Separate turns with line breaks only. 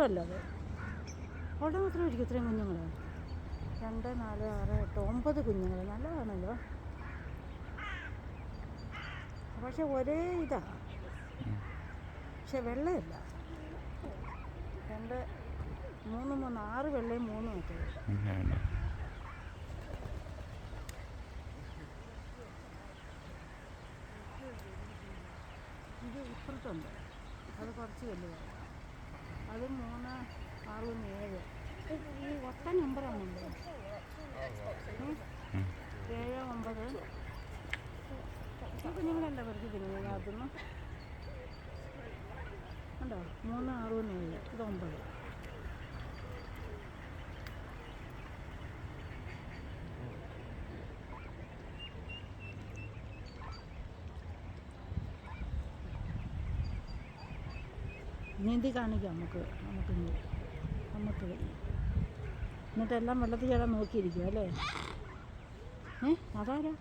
അല്ല അത് അവിടെ മാത്രമേ ഇരിക്കും ഇത്രയും കുഞ്ഞുങ്ങൾ. 2, 4, 6, 8, 9 കുഞ്ഞുങ്ങൾ. നല്ലതാണല്ലോ. പക്ഷെ ഒരേ ഇതാ, പക്ഷെ വെള്ളമില്ല. 2, 3, 6 വെള്ളയും 3 മറ്റേത്. ഇത് ഇപ്പുറത്തുണ്ട്, അത് കുറച്ച് വലുതാണ്. അത് 3, 6, 7. ഈ ഒറ്റ നമ്പറാണല്ലോ. 7, 9. ഈ കുഞ്ഞുങ്ങളല്ല വെറുതെ തിന്നുന്നത്. അതൊന്നും ഉണ്ടോ? 3, 6, 7. ഇത് 9. നീന്തി കാണിക്കാം നമുക്ക്. എന്നിട്ടെല്ലാം വെള്ളത്തിൽ ചേരാൻ നോക്കിയിരിക്കും അല്ലേ? അതാരാ?